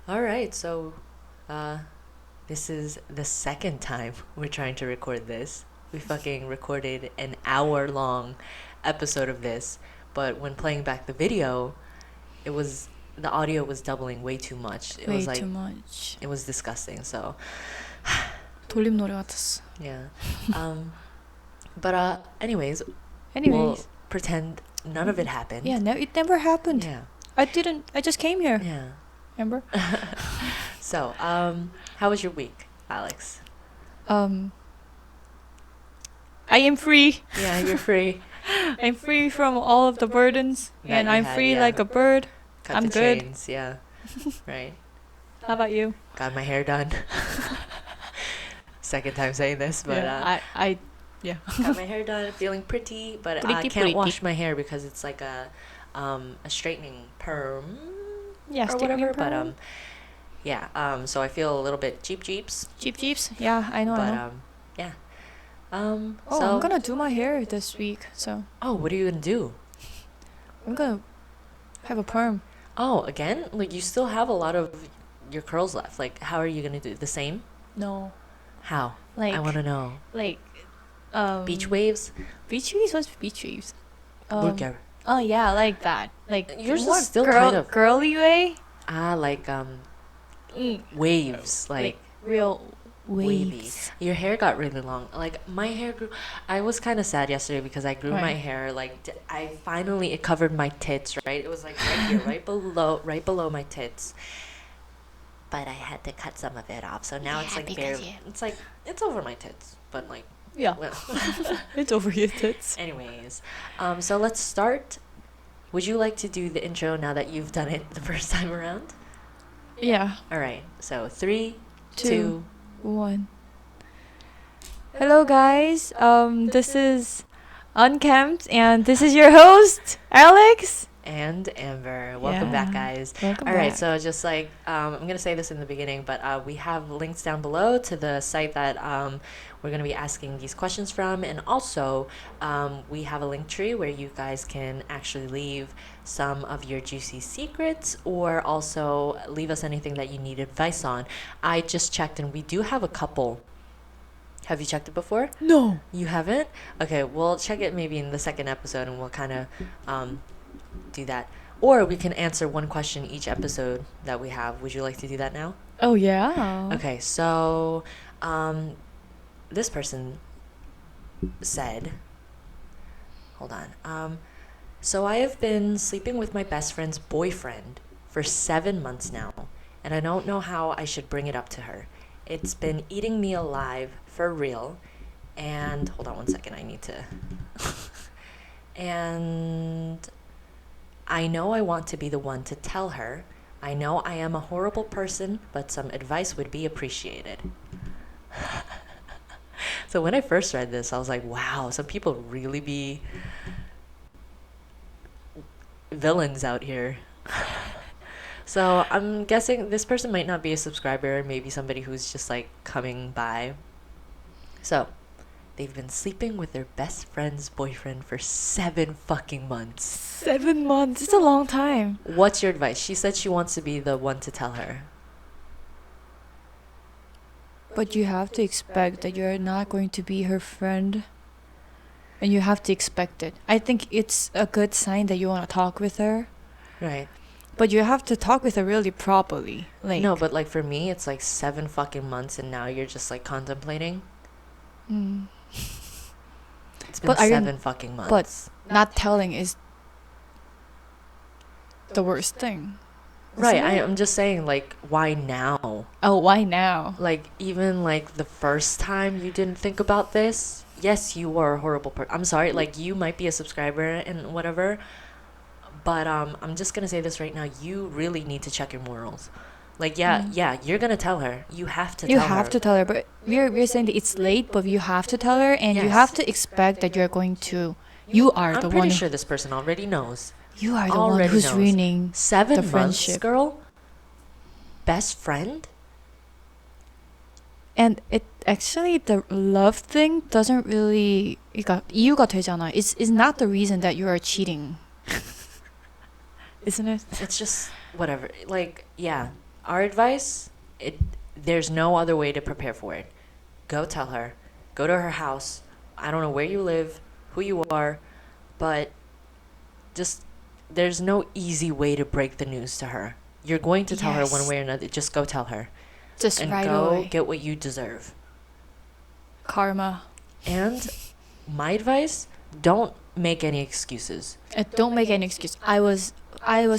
All right, so uh, this is the second time we're trying to record this. We fucking recorded an hour-long episode of this, but when playing back the video, it was the audio was doubling way too much. It was Way too like much. it was disgusting. So 돌림노래 같았어. yeah, um, but anyways, we'll Anyways, pretend none of it happened. yeah, it never happened. Yeah, I just came here. yeah. Remember? So, how was your week, Alex? I am free. Yeah, you're free. I'm free from all of the burdens, That and you I'm had, free yeah. like a bird. Cut I'm the good. chains, yeah. Right. How about you? Got my hair done. Second time saying this, but yeah. got my hair done, feeling pretty, but I Pretty, can't pretty. wash my hair because it's like a straightening perm Yeah, or straightening whatever. But perm. yeah. So I feel a little bit jeeps. Jeeps. Yeah, I know. But I know. yeah. Oh, So I'm gonna do my hair this week, so oh, what are you gonna do? I'm gonna have a perm. Oh, again? Like you still have a lot of your curls left. Like how are you gonna do the same? No, How? like I want to know. like Beach waves? Beach waves? What's beach waves? 물결. Oh yeah, like that. Like Yours more is still kind of girly way. like Mm, waves, like real wavy. waves. Your hair got really long. Like my hair grew. I was kind of sad yesterday because I grew my Right. hair like I finally it covered my tits, right? It was like right here, right below my tits. But I had to cut some of it off, so now it's Yeah, like because bare. It's like it's over my tits, but like Yeah, well. it's over your tits. Anyways, so let's start. Would you like to do the intro now that you've done it the first time around? Yeah. All right. So 3, Two. 2. 1. Hello guys. This is Unkempt, and this is your host, Alex. And Amber. Welcome back, Yeah. guys. Welcome All right, back. so just like I'm gonna say this in the beginning, but we have links down below to the site that we're gonna be asking these questions from, and also we have a link tree where you guys can actually leave some of your juicy secrets, or also leave us anything that you need advice on. I just checked, and we do have a couple. Have you checked it before? No. You haven't? Okay, we'll check it maybe in the second episode, and we'll kind of do that. Or we can answer one question each episode that we have. Would you like to do that now? Oh yeah. Okay, so this person said, hold on. So I have been sleeping with my best friend's boyfriend for 7 months now, and I don't know how I should bring it up to her. It's been eating me alive for real. And hold on one second, I need to. And I know I want to be the one to tell her. I know I am a horrible person, but some advice would be appreciated. So when I first read this, I was like, wow, some people really be villains out here. So I'm guessing this person might not be a subscriber, maybe somebody who's just like coming by. So they've been sleeping with their best friend's boyfriend for 7 fucking months. 7 months. It's a long time. What's your advice? She said she wants to be the one to tell her. But you have to expect that you're not going to be her friend. And you have to expect it. I think it's a good sign that you want to talk with her. Right. But you have to talk with her really properly. Like No, but like for me, it's like 7 fucking months, and now you're just like contemplating. Mm. It's been But are you- 7 fucking months. But not telling is the worst thing. Right, Isn't it? I'm just saying, like, why now? Oh, why now? Like, even like the first time you didn't think about this. Yes, you were a horrible person. I'm sorry, like, you might be a subscriber and whatever, but I'm just gonna say this right now. You really need to check your morals. Like, yeah, you're gonna tell her. You have to You tell have her. to tell her, but we're saying that it's late, but you have to tell her, and you Yes. have to expect that you're going to. You are I'm the pretty one. sure this person already knows. You are the one already who's knows. ruining 7 the months, friendship. girl? Best friend? And it actually the love thing doesn't really 그러니까 이유가 되잖아. It's not the reason that you are cheating. Isn't it? It's just whatever. Like, yeah. our advice, it there's no other way to prepare for it. Go tell her. Go to her house. I don't know where you live, who you are, but just there's no easy way to break the news to her. You're going to tell her one Yes. way or another. Just go tell her Just and right go away. get what you deserve. Karma. And my advice, don't make any excuses. Don't make any excuse. I was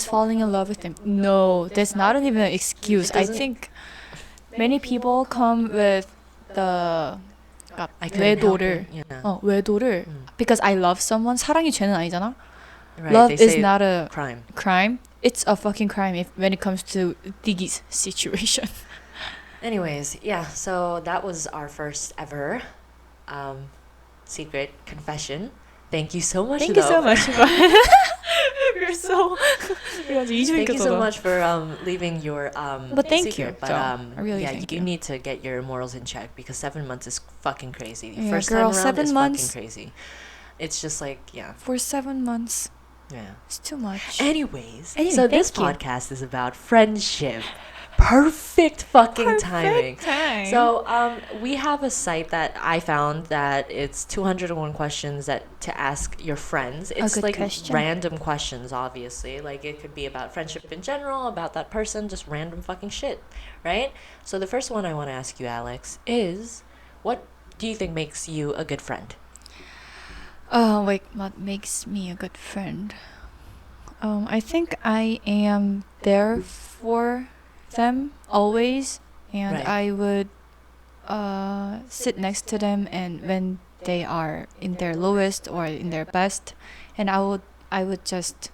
falling in love with him. No, that's not even an excuse. I think many people come with the I couldn't help it. 외도를 Yeah. 외도를 because I love someone. 사랑이 죄는 아니잖아. Right. Love They is say not a crime. crime. It's a fucking crime if when it comes to Diggy's situation. Anyways, yeah, so that was our first ever um, secret confession. Thank you so much. Thank you so though. much. We're so Thank you so much for leaving your But thank secret. you, But though. I really yeah, thank you you. need to get your morals in check because 7 months is fucking crazy. Yeah, First girl, time around 7 is months. fucking crazy. It's just like yeah, For 7 months, yeah. it's too much. Anyways, Anyway, so this thank you. podcast is about friendship. Perfect fucking timing. time. So we have a site that I found that it's 201 questions that to ask your friends. It's good like question. random questions, obviously. Like it could be about friendship in general, about that person, just random fucking shit, right? So the first one I want to ask you, Alex, is what do you think makes you a good friend? Wait, what makes me a good friend? I think I am there for them always, and Right. I would sit next to them, and when they are in their lowest or in their best, and I would just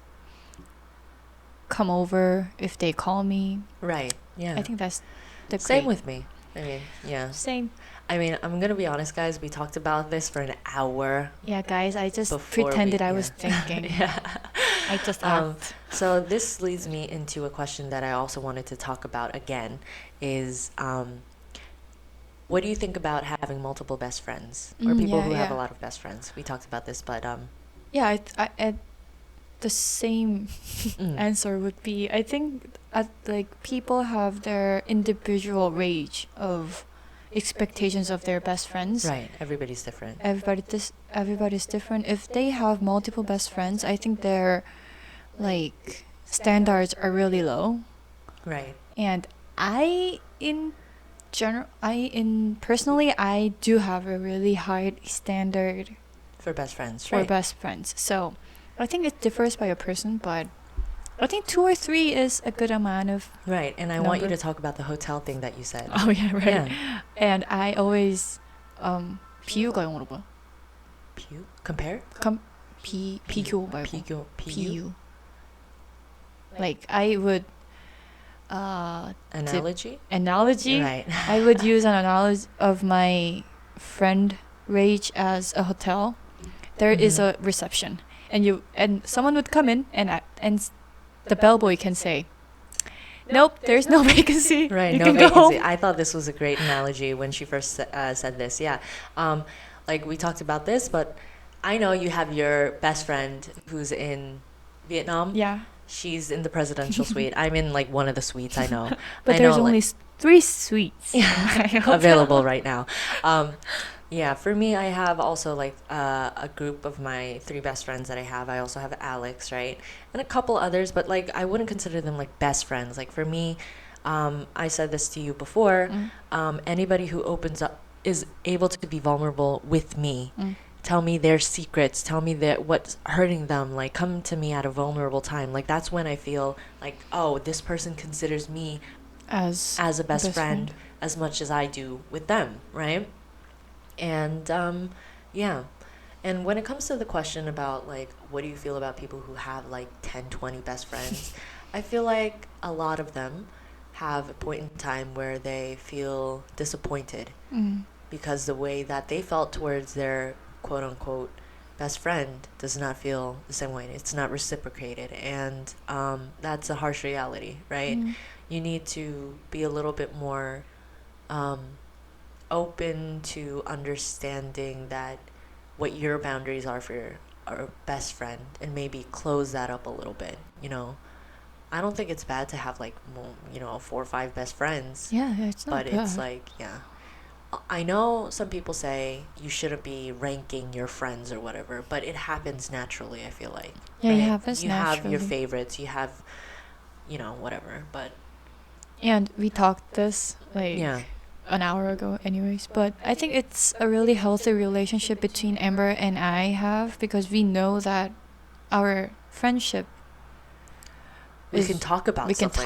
come over if they call me. Right. Yeah. I think that's the Same great. with me. I mean, yeah. Same. I mean, I'm gonna be honest, guys. We talked about this for an hour Yeah, guys, I just before pretended we, I was yeah. thinking. Yeah. I just Um, so this leads me into a question that I also wanted to talk about again is what do you think about having multiple best friends or people yeah, who have a yeah. lot of best friends? We talked about this, but Yeah, the same mm, answer would be I think like people have their individual range of expectations of their best friends. right, everybody's different. Everybody's different. If they have multiple best friends, I think their like standards are really low. Right. And I in general personally I do have a really high standard For best friends, for right? best friends. So I think it differs by a person, but I think 2 or 3 is a good amount of. Right, and I want you Number. to talk about the hotel thing that you said. Oh yeah, right. Yeah. And I always 비유가 영어로 뭐야? Pew? Compare? 비교 말고 Pigu? 비유. Like I would Analogy? analogy. Right. I would use an analogy of my friend Rage as a hotel. There is Mhm. a reception, and someone would come in, and the bellboy can say, "Nope, there's no vacancy. Right, you no can go vacancy. home." I thought this was a great analogy when she first said this. Yeah, like we talked about this, but I know you have your best friend who's in Vietnam. Yeah, She's in the presidential suite. I'm in like one of the suites. I know, but I there's know, only like, 3 suites in my hotel. available right now. Yeah, for me, I have also like a group of my 3 best friends that I have. I also have Alex, right, and a couple others, but like I wouldn't consider them like best friends. Like for me, I said this to you before. Anybody who opens up is able to be vulnerable with me. Tell me their secrets. Tell me that what's hurting them. Like come to me at a vulnerable time. Like that's when I feel like oh, this person considers me as as a best friend as much as I do with them, right? And yeah. And when it comes to the question about like what do you feel about people who have like 10, 20 best friends, I feel like a lot of them have a point in time where they feel disappointed because the way that they felt towards their quote unquote best friend does not feel the same way. It's not reciprocated. And that's a harsh reality, right? You need to be a little bit more open to understanding that what your boundaries are for your best friend and maybe close that up a little bit, you know? I don't think it's bad to have like, you know, 4 or 5 best friends, Yeah, it's not but it's bad. like, yeah. I know some people say you shouldn't be ranking your friends or whatever, but it happens naturally, I feel like, Yeah, it right? happens You have your naturally. favorites, you have, you know, whatever, but And we talked this like yeah. an hour ago anyways, but I think it's a really healthy relationship between Amber and I have, because we know that our friendship We can is, talk about stuff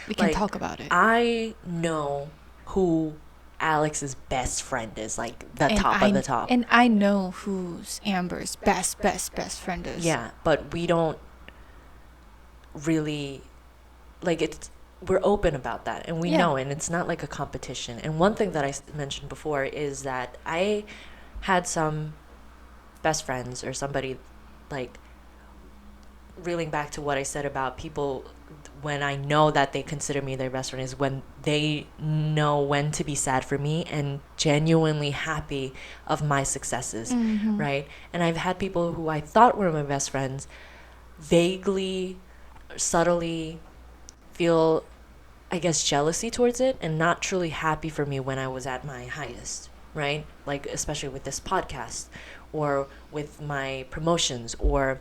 we can like talk about it. I know who Alex's best friend is, like the top of the top. And I know who's Amber's best friend is. Yeah, but we don't really like it's we're open about that and we Yeah. know, and it's not like a competition. And one thing that I mentioned before is that I had some best friends or somebody, like, reeling back to what I said about people, when I know that they consider me their best friend is when they know when to be sad for me and genuinely happy of my successes, Mm-hmm. right? And I've had people who I thought were my best friends vaguely, subtly feel, I guess, jealousy towards it and not truly happy for me when I was at my highest, right? Like, especially with this podcast or with my promotions, or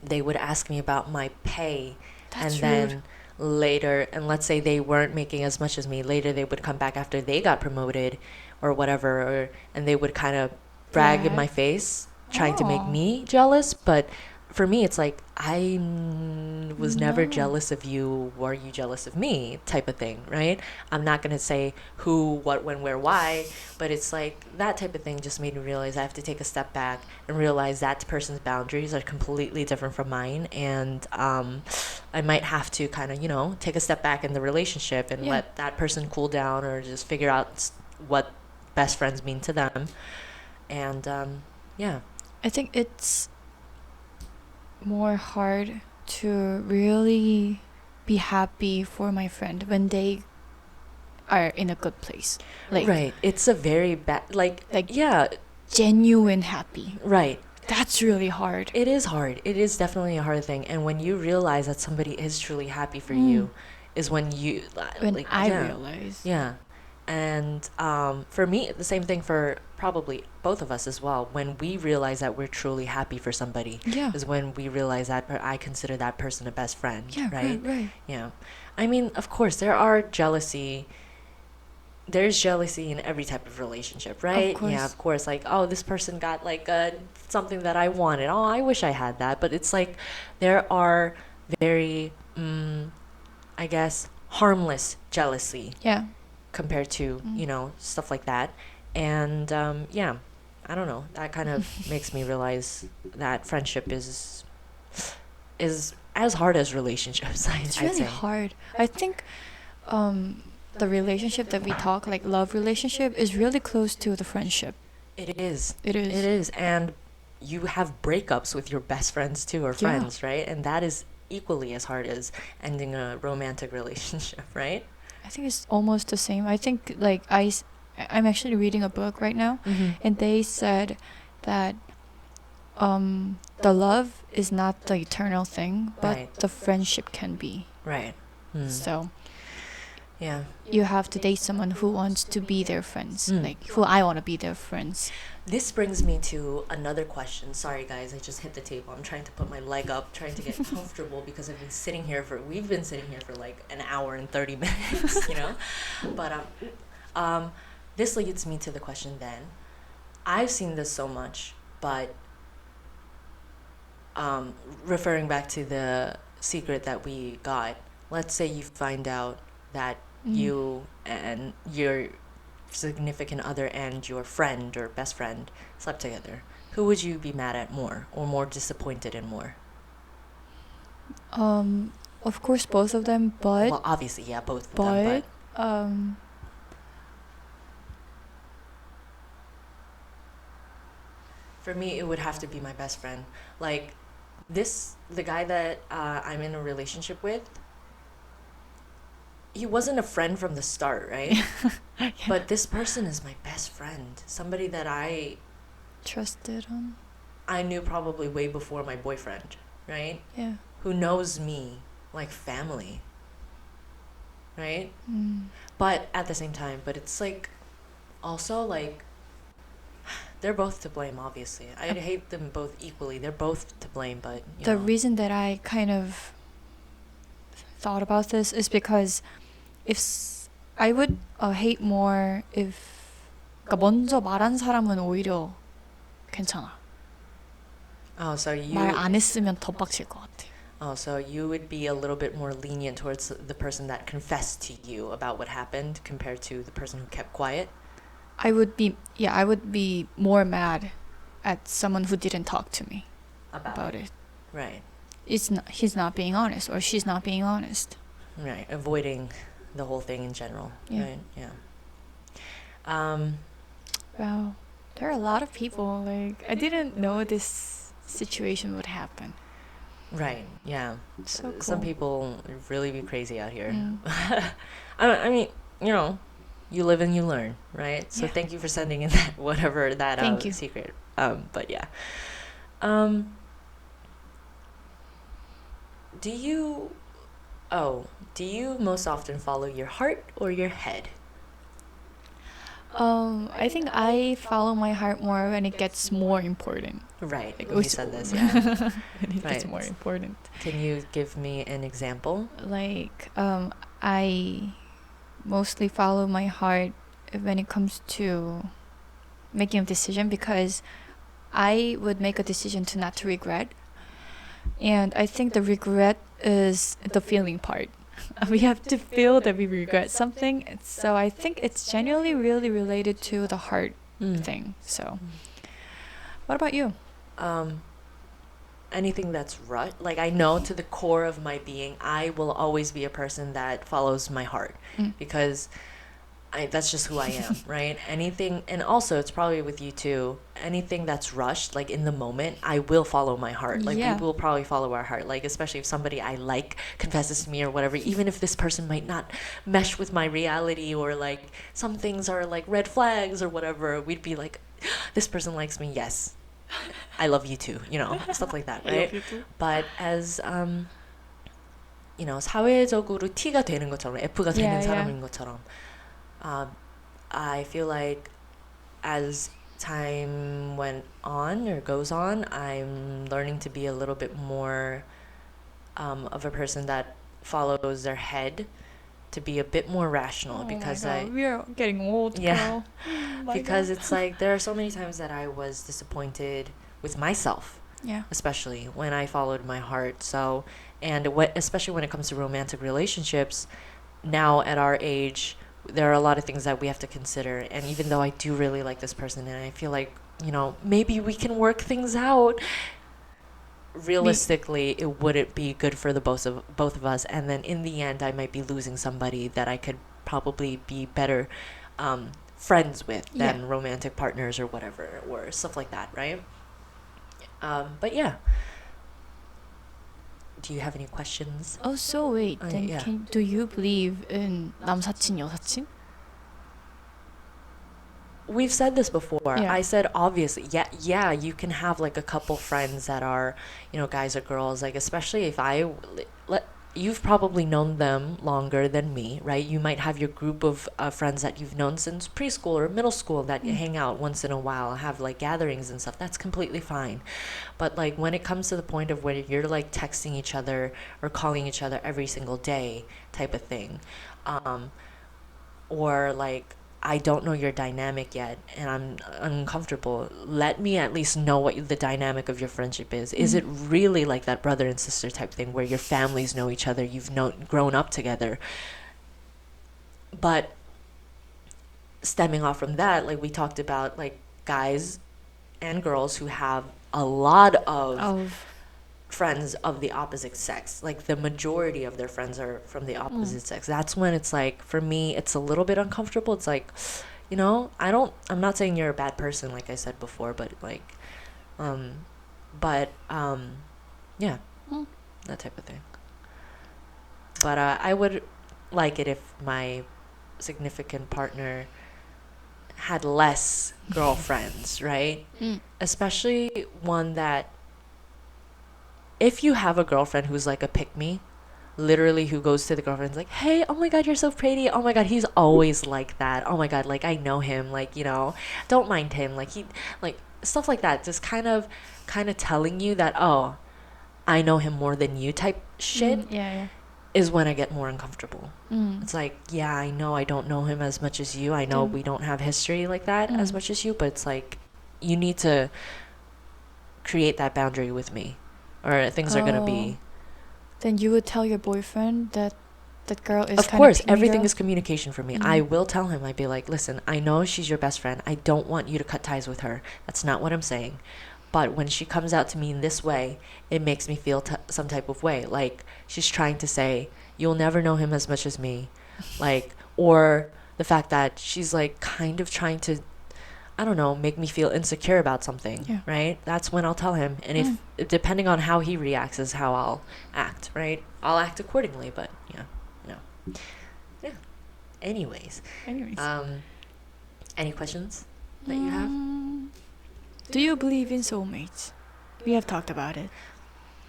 they would ask me about my pay, and That's rude. then later, and let's say they weren't making as much as me, later they would come back after they got promoted or whatever, and they would kind of brag in my Brag. face trying to make Oh. me jealous. But for me it's like I was never No. jealous of you, or you jealous of me, type of thing, right? I'm not going to say who, what, when, where, why, but it's like that type of thing just made me realize I have to take a step back and realize that person's boundaries are completely different from mine. And I might have to kind of, you know, take a step back in the relationship and Yeah. let that person cool down, or just figure out what best friends mean to them. And yeah. I think it's more hard to really be happy for my friend when they are in a good place. Right. It's a very bad, Like yeah, genuine happy. right. That's really hard. It is hard. It is definitely a hard thing. And when you realize that somebody is truly happy for Mm. you, is when you, When like, I yeah, realize. yeah. And for me, the same thing for probably both of us as well. When we realize that we're truly happy for somebody, Yeah. is when we realize that I consider that person a best friend, Yeah, right? right. Yeah. I mean, of course, there's jealousy in every type of relationship, right? Of Yeah, course. of course. Like, oh, this person got like something that I wanted. Oh, I wish I had that. But it's like there are very, I guess, harmless jealousy Yeah. compared to, Mm. you know, stuff like that. And yeah, I don't know. That kind of makes me realize that friendship is as hard as relationships. It's I'd really say hard. I think um the relationship that we talk, like love relationship, is really close to the friendship. it is. It It is. is. And you have breakups with your best friends too, or Yeah. friends, right? And that is equally as hard as ending a romantic relationship, right? I think it's almost the same. I think like I'm actually reading a book right now, Mm-hmm. and they said that the love is not the eternal thing, but Right. the friendship can be. Right. Mm. So Yeah. you have to date someone who wants to be their friends, Mm. like who I want to be their friends. This brings me to another question. Sorry, guys, I just hit the table. I'm trying to put my leg up, trying to get comfortable because we've been sitting here for like an hour and 30 minutes, you know? But this leads me to the question then. I've seen this so much, but referring back to the secret that we got, let's say you find out that you and your significant other and your friend or best friend slept together. Who would you be mad at more, or more disappointed in more? Of course, both of them, but Well, obviously, yeah, both of them, but um, for me, it would have to be my best friend. Like, the guy that I'm in a relationship with, he wasn't a friend from the start, right? yeah. But this person is my best friend. Somebody that Trusted him. I knew probably way before my boyfriend, right? Yeah. Who knows me like family, right? Mm. But at the same time, but it's like also like they're both to blame, obviously. I hate them both equally. They're both to blame, but you The know. reason that I kind of thought about this is because I would hate more if 그러니까 먼저 말한 사람은 오히려 괜찮아. Oh, so 말 you 안 했으면 더 빡칠 것 같아. Oh, so you would be a little bit more lenient towards the person that confessed to you about what happened compared to the person who kept quiet? I would be more mad at someone who didn't talk to me about it. Right. He's not being honest or she's not being honest. Right. Avoiding the whole thing in general. Yeah. Right. Yeah. Wow. There are a lot of people, like, I didn't know this situation would happen. Right. Yeah. So cool. Some people really be crazy out here. Mm. I mean, you know, you live and you learn, right? So Yeah. thank you for sending in that whatever that Thank you. secret. But yeah. Do you most often follow your heart or your head? I think I follow my heart more when it gets more important. Right. Like, You said this, yeah. when it gets Right. more important. Can you give me an example? Like, I mostly follow my heart when it comes to making a decision because I would make a decision not to regret. And I think the regret is the feeling part. We have to feel that we regret something. So I think it's genuinely really related to the heart thing. So, what about you? Anything that's right. Like, I know to the core of my being, I will always be a person that follows my heart because that's just who I am, right? Anything, and also it's probably with you too, anything that's rushed, like in the moment, I will follow my heart. Like, Yeah. people will probably follow our heart. Like, especially if somebody I like confesses to me or whatever, even if this person might not mesh with my reality or like some things are like red flags or whatever, we'd be like, this person likes me, yes. I love you too, you know, stuff like that, right? But as you know, 사회적으로 T가 되는 것처럼, F가 되는 사람인 것처럼, I feel like as time went on or goes on, I'm learning to be a little bit more of a person that follows their head, to be a bit more rational because we are getting old. Yeah. Girl. Because it's like there are so many times that I was disappointed with myself. Yeah. Especially when I followed my heart. So, and especially when it comes to romantic relationships, now at our age, there are a lot of things that we have to consider. And even though I do really like this person and I feel like, you know, maybe we can work things out, realistically, it wouldn't be good for the both of us. And then in the end, I might be losing somebody that I could probably be better friends with than romantic partners or whatever, or stuff like that, right? But yeah. Do you have any questions? Oh, so wait. Then yeah. do you believe in 남사친, 여사친? We've said this before. Yeah. I said obviously, yeah, you can have like a couple friends that are, you know, guys or girls. Like, especially if you've probably known them longer than me, right? You might have your group of friends that you've known since preschool or middle school that you hang out once in a while, have like gatherings and stuff. That's completely fine. But like when it comes to the point of where you're like texting each other or calling each other every single day type of thing, or like, I don't know your dynamic yet and I'm uncomfortable. Let me at least know what the dynamic of your friendship is. Is it really like that brother and sister type thing where your families know each other, you've grown up together? But stemming off from that, like we talked about, like guys and girls who have a lot of friends of the opposite sex, like the majority of their friends are from the opposite sex. That's when it's like, for me, it's a little bit uncomfortable. It's like, you know, I'm not saying you're a bad person, like I said before, but like, yeah, that type of thing. But I would like it if my significant partner had less girlfriends, right? Especially one that, if you have a girlfriend who's like a pick-me, literally who goes to the girlfriend's like, hey, oh my god, you're so pretty, oh my god, he's always like that, oh my god, like I know him, like, don't mind him, like he, like stuff like that, just kind of telling you that, oh, I know him more than you type shit, Yeah. is when I get more uncomfortable. Mm. It's like, yeah, I know I don't know him as much as you, I know Then- we don't have history like that as much as you, but it's like you need to create that boundary with me, or things are gonna be. Then you would tell your boyfriend that that girl is Of kind of course, teeny everything girl? is communication for me. I will tell him. I'd be like, listen, I know she's your best friend. I don't want you to cut ties with her. That's not what I'm saying. But when she comes out to me in this way, it makes me feel some type of way. Like she's trying to say, you'll never know him as much as me. Like, or the fact that she's like kind of trying to, I don't know, make me feel insecure about something, Yeah. right? That's when I'll tell him. And if depending on how he reacts is how I'll act, right? I'll act accordingly, but yeah, yeah. Anyways, any questions that you have? Do you believe in soulmates? We have talked about it.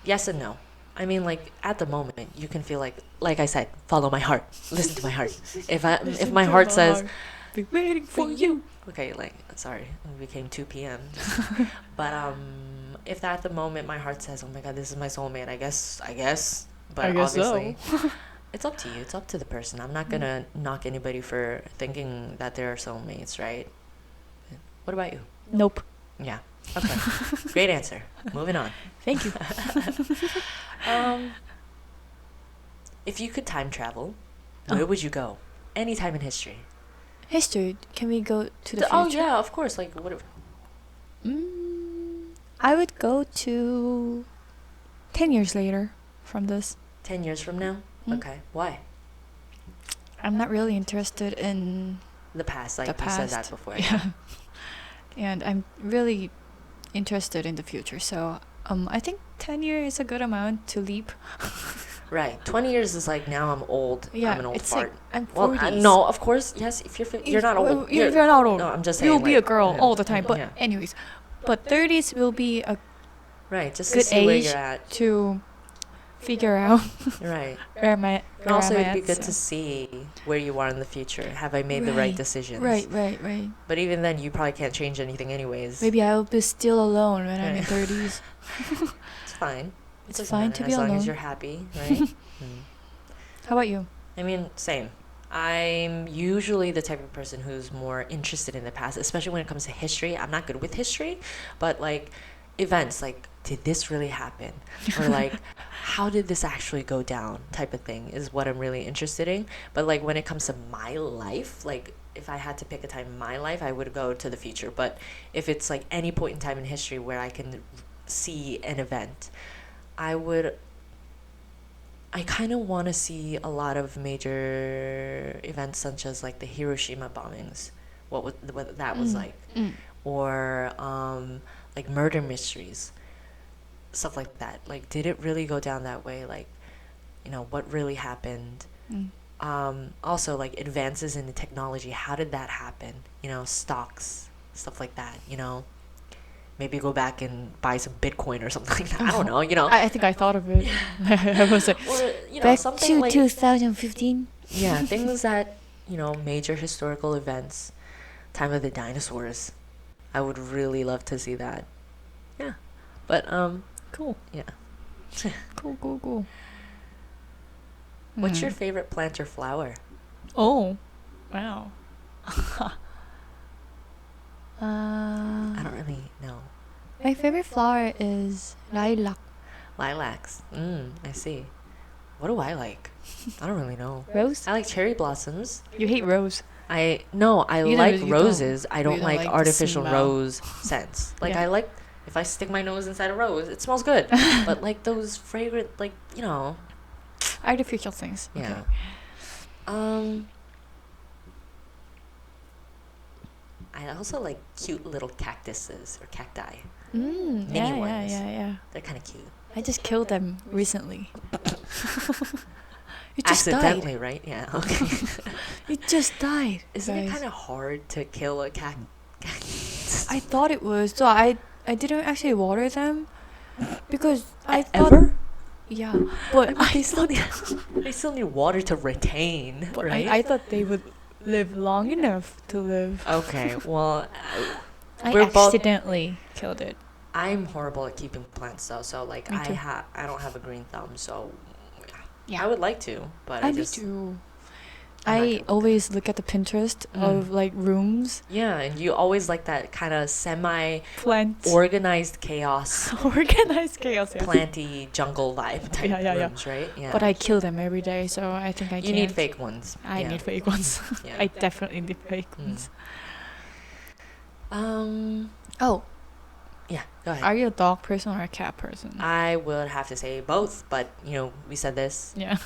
Yes and no. I mean, like at the moment, you can feel like I said, follow my heart, listen to my heart. If my heart says, be waiting for you. okay, like sorry, it became 2 p.m. But if at the moment my heart says, oh my god, this is my soulmate, I guess, but I guess obviously, it's up to you. It's up to the person. I'm not gonna knock anybody for thinking that they're soulmates, right? What about you? Nope. Yeah. Okay. Great answer. Moving on. Thank you. If you could time travel, where would you go? Any time in history. History. Can we go to the future? Oh yeah, of course. Like what? I would go to 10 years later from this. 10 years from now. Okay. Why? I'm not really interested in The past. Like the you said past. that before. Yeah. And I'm really interested in the future. So I think 10 years is a good amount to leap. Right. 20 years is like now I'm old. Yeah, I'm an old it's fart. like I'm Well, 40s. no, of course. Yes, if you're not old. You're not old. No, I'm just saying. You'll be a like, girl yeah, all the time. But yeah. anyways, but 30s will be a Right. Just to good see where age you're at. to figure out Right. where am I. And also, am I it'd be at, good so. to see where you are in the future. Have I made the right decisions? Right. But even then, you probably can't change anything anyways. Maybe I'll be still alone when I'm in Right. 30s. It's fine. It's Doesn't fine matter, to be as long alone. as you're happy, right? How about you? I mean, same. I'm usually the type of person who's more interested in the past, especially when it comes to history. I'm not good with history, but like events, like did this really happen, or like how did this actually go down, type of thing is what I'm really interested in. But like when it comes to my life, like if I had to pick a time in my life, I would go to the future. But if it's like any point in time in history where I can see an event, I kind of want to see a lot of major events such as like the Hiroshima bombings, what that was like, or like murder mysteries, stuff like that. Like, did it really go down that way? Like, what really happened? Also, like advances in the technology, how did that happen? Stocks, stuff like that. Maybe go back and buy some Bitcoin or something like that. I don't know. I think I thought of it. I was like, Or back something to like 2015. yeah, things that major historical events, time of the dinosaurs. I would really love to see that. Yeah, but Cool. yeah. Cool. What's your favorite plant or flower? Oh, wow. I don't really know. My favorite flower is lilac. Lilacs. I see. What do I like? I don't really know. Rose? I like cherry blossoms. You hate rose. I You don't- like you don't- roses. I you don't don't like like the artificial smell. rose scents. Like Yeah. I like if I stick my nose inside a rose, it smells good. But like those fragrant, like Artificial things. yeah. Okay. I also like cute little cactuses or cacti. Yeah, Mini ones. yeah. They're kind of cute. I just killed them recently. It just Accidentally, died. right? Yeah. Okay. It just died. Isn't it guys. kind of hard to kill a cactus? I thought it was. So I didn't actually water them because I thought. Ever? Yeah, I but mean, they still need water to retain, but right? I thought they would live long enough to live. Okay, well, I we're both. accidentally killed it. I'm horrible at keeping plants though, so like Me too. I don't have a green thumb, so Yeah. I would like to, but I I me just too. I'm not I good with always look at the Pinterest of like rooms, Yeah, and you always like that kind of semi plant, organized chaos, organized chaos. Yeah. planty jungle vibe type Yeah, yeah, yeah. rooms, right? Yeah. But I kill them every day, so I think I you can't. need fake ones. I Yeah. need fake ones. Yeah. I definitely need fake Mm. ones. Oh, yeah. Go ahead. Are you a dog person or a cat person? I would have to say both, but you know, we said this. Yeah.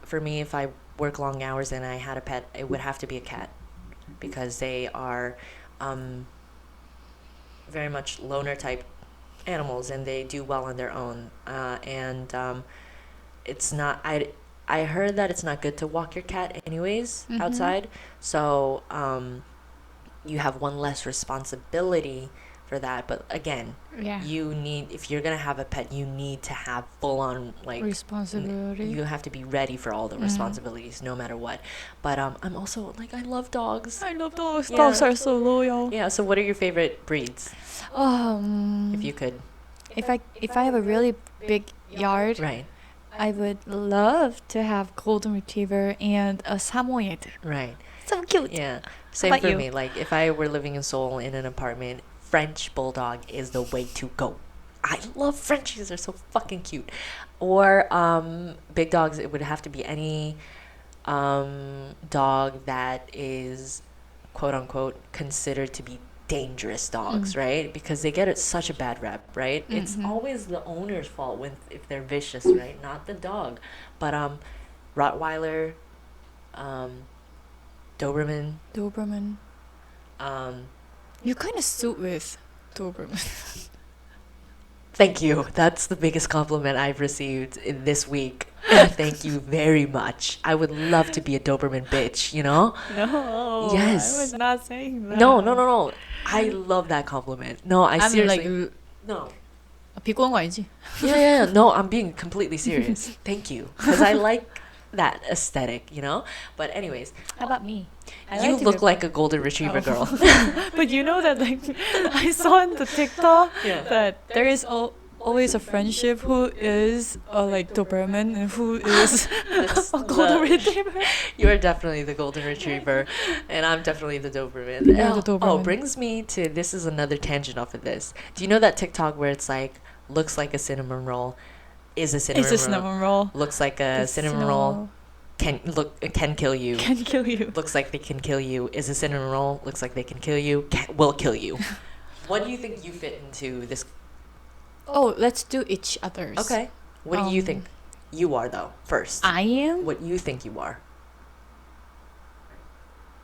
For me, if I work long hours and I had a pet, it would have to be a cat because they are very much loner type animals and they do well on their own. It's not I heard that it's not good to walk your cat anyways outside, so you have one less responsibility for that. But again, Yeah. if you're gonna have a pet, you need to have full on like Responsibility. you have to be ready for all the responsibilities no matter what. But I'm also like I love dogs. I love dogs. Yeah. Dogs are so loyal. Yeah, so what are your favorite breeds if you could? If I have a really big yard, Right. I would love to have golden retriever and a Samoyed. Right. So cute. Yeah. Same about for you? me. Like if I were living in Seoul in an apartment, French bulldog is the way to go. I love Frenchies. They're so fucking cute. Or big dogs, it would have to be any dog that is quote unquote considered to be dangerous dogs, right? Because they get such a bad rep, right? It's always the owner's fault if they're vicious, right? Not the dog. But Rottweiler, Doberman, Doberman. You kind of suit with Doberman. thank you. That's the biggest compliment I've received in this week. Thank you very much. I would love to be a Doberman bitch, you know? No. Yes. I was not saying that. No. I love that compliment. No, I I'm seriously. like No. 비꼬는 거 아니지? Yeah. No, I'm being completely serious. Thank you. Because I like that aesthetic, you know? But anyways, How about me? you look like a golden retriever girl. But you know that like I saw in the TikTok Yeah. that there is always a friendship who is like Doberman and who is a golden retriever. You are definitely the golden retriever, and I'm definitely the Doberman. You're the Oh, Doberman. brings me to this is another tangent off of this. Do you know that TikTok where it's like looks like a cinnamon roll, is a cinnamon It's a roll, cinnamon roll. looks like a The cinnamon roll, can kill you. can kill you. Looks like they can kill you. Is a cinnamon roll. Looks like they can kill you. Will kill you. What do you think you fit into this? Oh, let's do each other's. Okay. What do you think you are though? First, I am. what you think you are?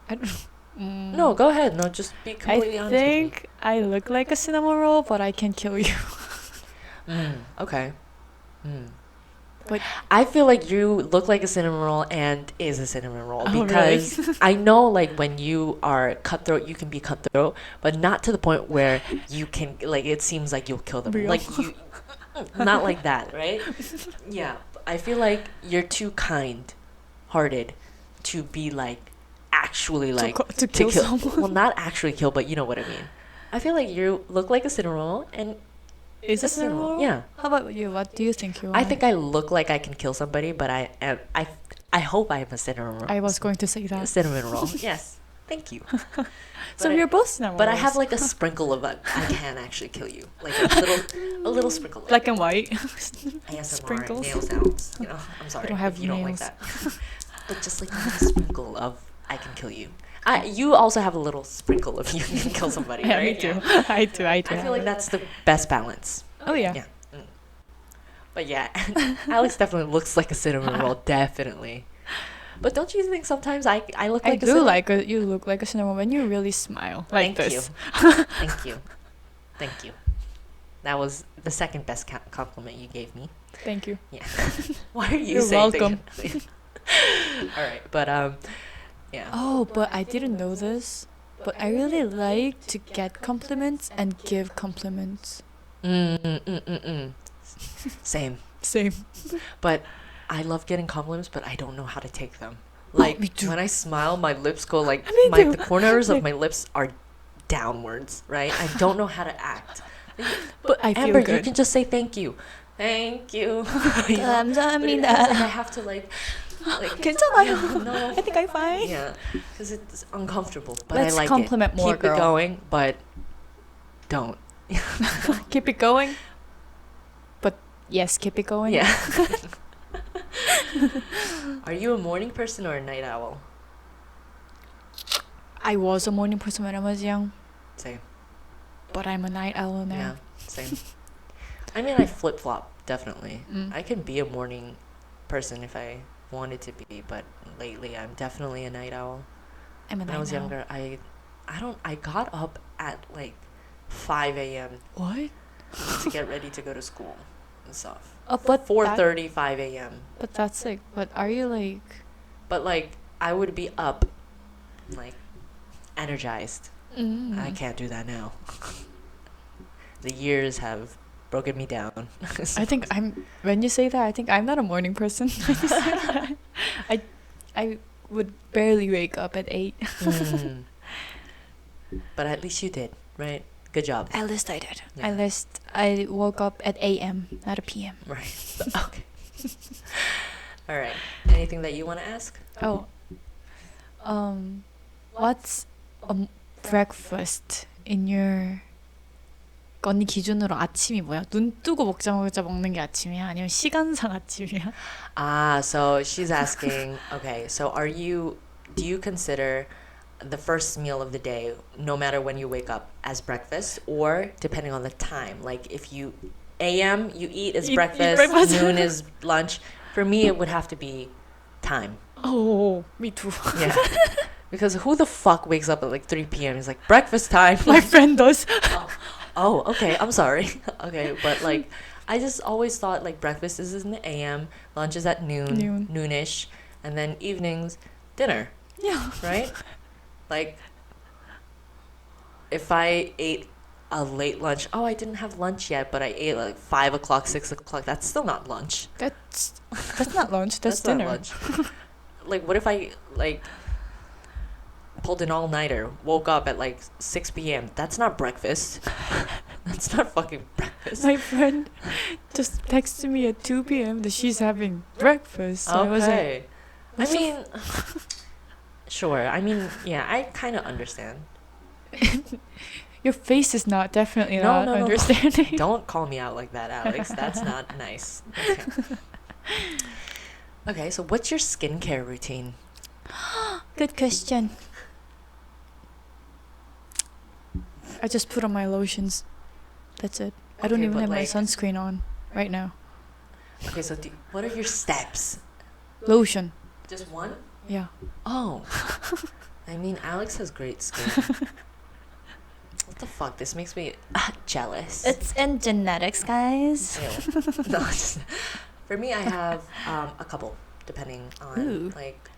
I don't. No, go ahead. No, just be completely I honest with me. think I look like a cinnamon roll, but I can kill you. Okay. But I feel like you look like a cinnamon roll and is a cinnamon roll Oh, because really? I know like when you are cutthroat, you can be cutthroat, but not to the point where you can like it seems like you'll kill them. Real. Like you, not like that, right? Yeah, I feel like you're too kind-hearted to be like actually like to kill someone. Well, not actually kill, but you know what I mean. I feel like you look like a cinnamon roll and Is a it cinnamon roll? Yeah. How about you? What do you think you are? I think I look like I can kill somebody, but I am. I hope I am a cinnamon roll. I was going to say A that. cinnamon roll. Yes. Thank you. So But we're both cinnamon But I rolls. have like a sprinkle of I can actually kill you. Like a little sprinkle. black and white. ASMR sprinkles. nail sounds. You know, I'm sorry. don't have if you don't like nails. that. But just like a little sprinkle of I can kill you. You also have a little sprinkle of you can kill somebody, Yeah, right? me too. Yeah. I do. I feel like that's the best balance. Oh yeah. Yeah. But yeah, Alex definitely looks like a cinnamon roll, definitely. But don't you think sometimes I look I like a do cinnamon? like a, you look like a cinnamon when you really smile like Thank this. Thank you. Thank you. That was the second best compliment you gave me. Thank you. Yeah. Why are you You're saying welcome. things? All right, but yeah. Oh, but I didn't know this. But I really like to get compliments and give compliments. Same. Same. But I love getting compliments, but I don't know how to take them. Like me too. when I smile, my lips go like Me too. the corners of my lips are downwards, right? I don't know how to act. But I feel Amber, you good. can just say thank you. Thank you. You know? But it feels like I 감사합니다. have to like 괜찮아요. no. I think I'm fine. Yeah, because it's uncomfortable, but Let's I like compliment it. more, Keep girl. it going, but don't. Keep it going. But yes, keep it going. Yeah. Are you a morning person or a night owl? I was a morning person when I was young, Same. but I'm a night owl now. Yeah, same. I mean, I flip flop definitely. Mm. I can be a morning person if I wanted to be, but lately I'm definitely a night owl. I'm a When night I was owl. younger, I got up at like 5 a.m. What? to get ready to go to school and stuff. But 4:30, 5 a.m. But that's like. But are you like? But like I would be up, like energized. Mm. I can't do that now. The years have broken me down. I think I'm. When you say that, I think I'm not a morning person. I would barely wake up at 8. Mm. But at least you did, right? Good job. At least I did. Yeah. At least I woke up at a.m., not a p.m. Right. Okay. All right. Anything that you want to ask? Oh. What's a breakfast in your 언니 기준으로 아침이 뭐야? 눈 뜨고 먹자마자 먹는 게 아침이야? 아니면 시간상 아침이야? So she's asking, okay, so do you consider the first meal of the day, no matter when you wake up, as breakfast, or depending on the time? Like if you a.m. you eat as breakfast, breakfast. noon is lunch. For me, it would have to be time. Oh, me too. Yeah. Because who the fuck wakes up at like 3 p.m. It's like breakfast time. My friend does. Oh, okay. I'm sorry. Okay, but like I just always thought like breakfast is in the a.m., lunch is at noonish, and then evenings dinner, Yeah. right? Like if I ate a late lunch, oh, I didn't have lunch yet, but I ate like 5 o'clock, 6 o'clock. That's still not lunch. That's not lunch. That's dinner. not lunch. Like what if I like pulled an all-nighter, woke up at like 6 p.m. That's not breakfast. That's not fucking breakfast. My friend just texted me at 2 p.m. that she's having breakfast. So I was like, Okay. I mean, sure. I mean, yeah, I kind of understand. your face is definitely No, not no, no. understanding. Don't call me out like that, Alex. That's not nice. Okay. Okay, so what's your skincare routine? Good question. I just put on my lotions. That's it. I don't Okay, even but have my like- sunscreen on right now. Okay, so what are your steps? Lotion. Just one? Yeah. Oh. I mean, Alex has great skin. What the fuck? This makes me jealous. It's in genetics, guys. Ew. No, for me, I have a couple, depending on Ooh. like.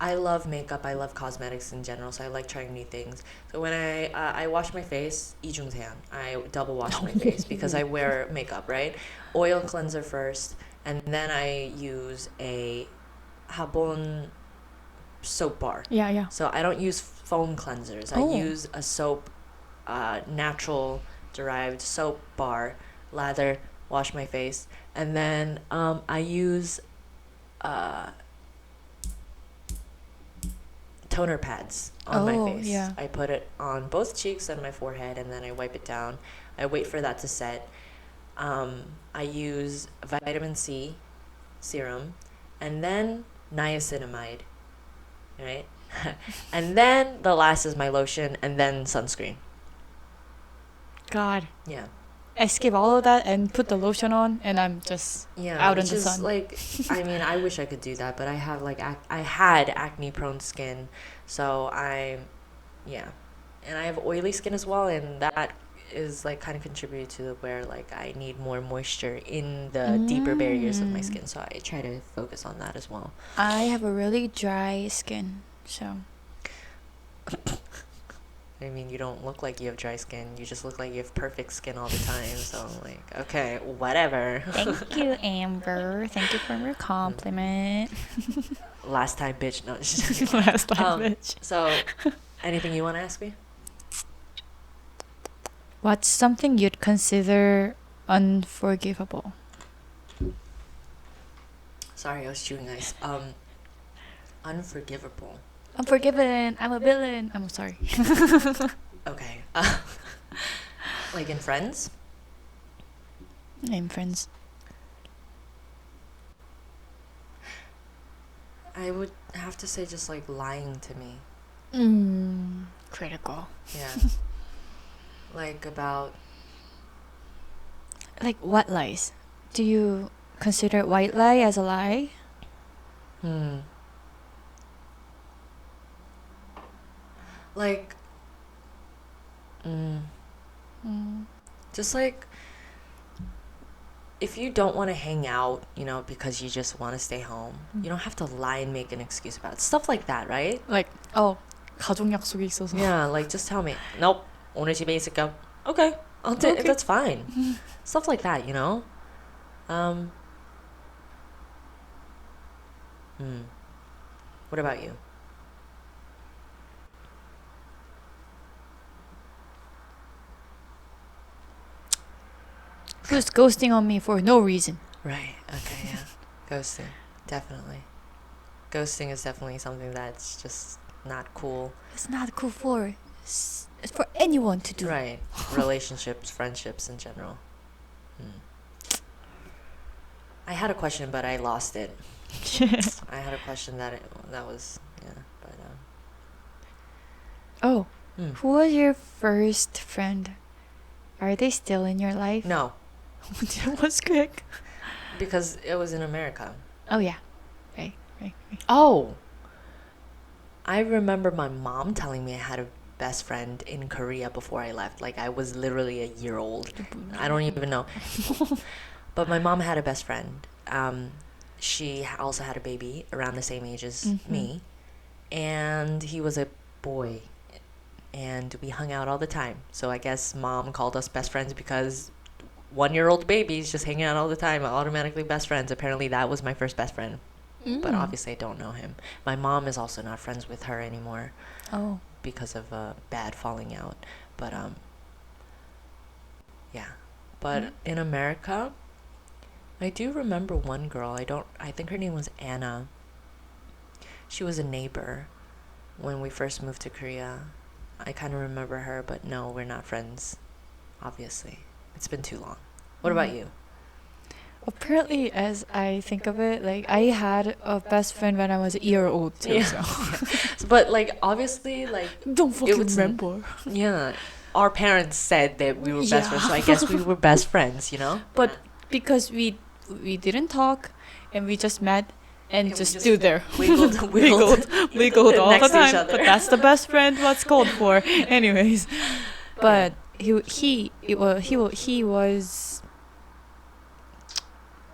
I love makeup. I love cosmetics in general, so I like trying new things. So when I wash my face, 이중세안. I double wash my face because I wear makeup, right? Oil cleanser first, and then I use a Habon soap bar. Yeah, yeah. So I don't use foam cleansers. I Oh. use a soap, natural derived soap bar, lather, wash my face, and then I use toner pads on my face. Yeah. I put it on both cheeks and my forehead, and then I wipe it down. I wait for that to set. I use vitamin C serum, and then niacinamide, right? And then the last is my lotion, and then sunscreen. God. Yeah. I skip all of that and put the lotion on, and I'm just out in which the is sun. like, I mean, I wish I could do that, but I have like I had acne prone skin, so yeah, and I have oily skin as well, and that is like kind of contributed to where like I need more moisture in the deeper barriers of my skin, so I try to focus on that as well. I have a really dry skin, so I mean, you don't look like you have dry skin. You just look like you have perfect skin all the time. So I'm like, okay, whatever. Thank you, Amber. Thank you for your compliment. Last time, bitch. No, just kidding. Last time, bitch. So, anything you want to ask me? What's something you'd consider unforgivable? Sorry, I was chewing ice. Unforgivable. Unforgiven. I'm a villain. I'm sorry. Okay. Like in Friends? I'm friends. I would have to say just like lying to me. Critical. Yeah. Like about Like what lies? Do you consider white lie as a lie? like just like if you don't want to hang out, because you just want to stay home, you don't have to lie and make an excuse about it. Stuff like that, right? Like 가족 약속이 있어서. Yeah, like just tell me, nope, 오늘 집에 있을까? Okay, Okay. that's fine. Stuff like that, What about you? Who's ghosting on me for no reason? Right. Okay. Yeah. Ghosting, definitely. Ghosting is definitely something that's just not cool. It's not cool it's for anyone to do. Right. Relationships, friendships in general. I had a question, but I lost it. I had a question that was but Oh, who was your first friend? Are they still in your life? no, That was quick. because it was in America. Oh yeah, right. Oh, I remember my mom telling me I had a best friend in Korea before I left. Like I was literally a year old. I don't even know. But my mom had a best friend. She also had a baby around the same age as me, and he was a boy, and we hung out all the time. So I guess mom called us best friends because 1-year-old babies just hanging out all the time, automatically best friends. Apparently that was my first best friend. But obviously I don't know him. My mom is also not friends with her anymore. Oh. Because of a bad falling out. But yeah. But in America, I do remember one girl. I think her name was Anna. She was a neighbor when we first moved to Korea. I kind of remember her, but no, we're not friends. Obviously. It's been too long. What about you? Apparently, as I think of it, like I had a best friend when I was a year old too. Yeah. So. But like obviously like Don't fucking remember. Yeah. Our parents said that we were best friends, so I guess we were best friends, But because we didn't talk and we just met and just stood there. Wiggled Wiggled all next the to each time. other. But that's the best friend what's called for. Anyways. But he was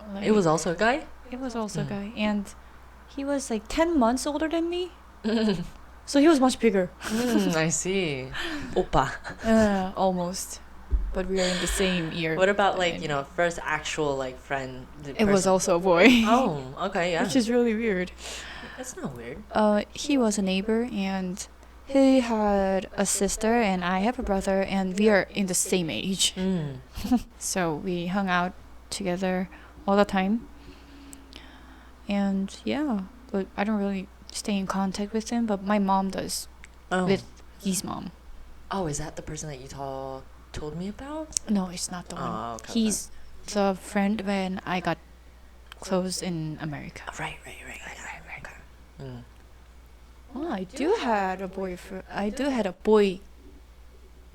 like, It was also a guy? It was also a guy, and he was like 10 months older than me. So he was much bigger. I see. Oppa. Almost. But we are in the same year. What about like, first actual like friend? It was also a boy. Oh, okay, yeah. Which is really weird. That's not weird. He was a neighbor, and he had a sister, and I have a brother, and we are in the same age. So we hung out together all the time. And yeah, but I don't really stay in contact with him, but my mom does. With his mom. Oh, is that the person that you told me about? No, it's not the one. Oh, okay. He's the friend when I got close in America. Right. Okay. Oh, I do had a boyfriend. I do had a boy.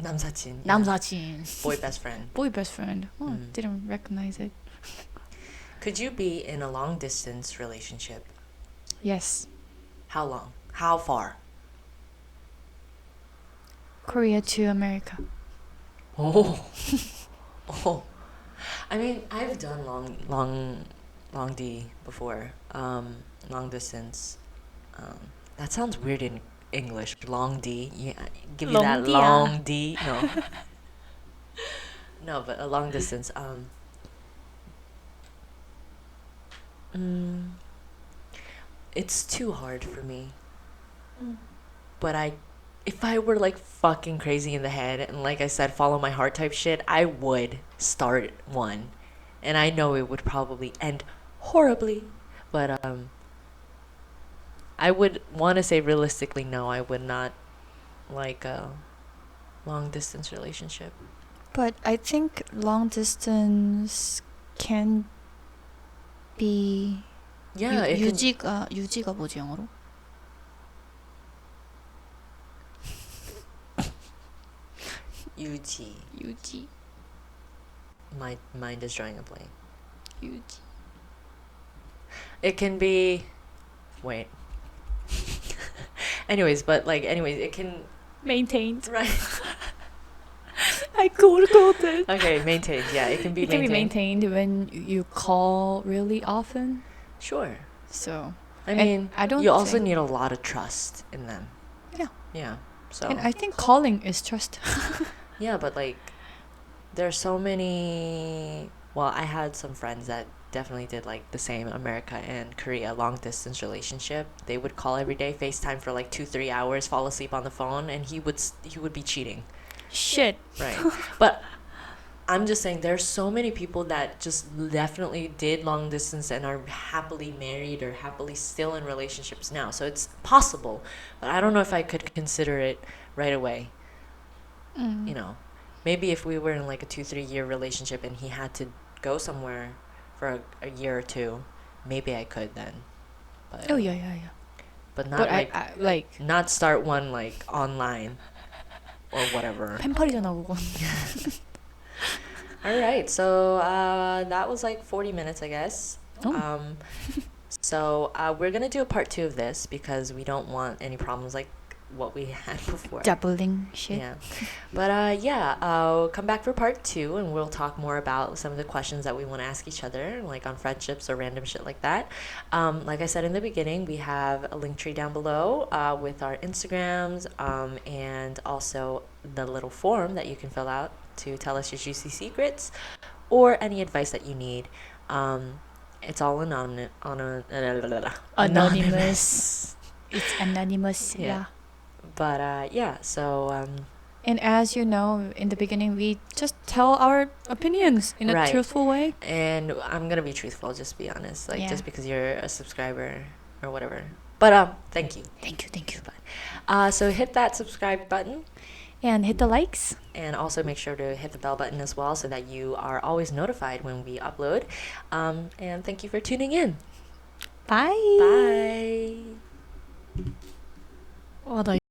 남사친. 남사친. Boy best friend. Boy best friend. Oh, didn't recognize it. Could you be in a long distance relationship? Yes. How long? How far? Korea to America. Oh. I mean, I've done long D before. Long distance. That sounds weird English. Long D. Yeah, give you that 롱디야. long D. No, no, but a long distance. Mm, it's too hard for me. But if I were like fucking crazy in the head and like I said, follow my heart type shit, I would start one, and I know it would probably end horribly. But I would want to say realistically, no, I would not like a long distance relationship. But I think long distance can be Yeah, it can. 유지가 뭐지 영어로? UG. 유지. My mind is drawing a blank. 유지. It can be. Wait. Anyways, it can. Maintained. Right. I googled it. Okay, maintained. Yeah, it can be It can be maintained. maintained when you call really often. Sure. So I and mean, I don't you also think- need a lot of trust in them. Yeah. Yeah. So. And I think calling is trust. Yeah, but like, there's so many. Well, I had some friends that definitely did like the same America and Korea long distance relationship. They would call every day, FaceTime for like 2-3 hours, fall asleep on the phone, and he would be cheating. Shit. Right. But I'm just saying there's so many people that just definitely did long distance and are happily married or happily still in relationships now. So it's possible, but I don't know if I could consider it right away. You know, maybe if we were in like a 2-3 year relationship and he had to go somewhere for a year or two, maybe I could then. But Oh yeah. but not But like I like not start one like online or whatever. 펜팔이잖아 그건. All right, so that was like 40 minutes, I guess. Oh. So we're gonna do a part 2 of this because we don't want any problems like what we had before. Jabbling shit. Yeah, but come back for part 2, and we'll talk more about some of the questions that we want to ask each other, like on friendships or random shit like that. Like I said in the beginning, we have a link tree down below with our Instagrams, and also the little form that you can fill out to tell us your juicy secrets or any advice that you need. It's all Anonymous. It's anonymous. Yeah. Yeah. But so And as you know, in the beginning, we just tell our opinions in a Right. truthful way. and I'm gonna be truthful, just be honest, like Yeah. just because you're a subscriber or whatever. But thank you. Thank you. So hit that subscribe button, And hit the likes. and also make sure to hit the bell button as well so that you are always notified when we upload. And thank you for tuning in. Bye. Bye. 와, 나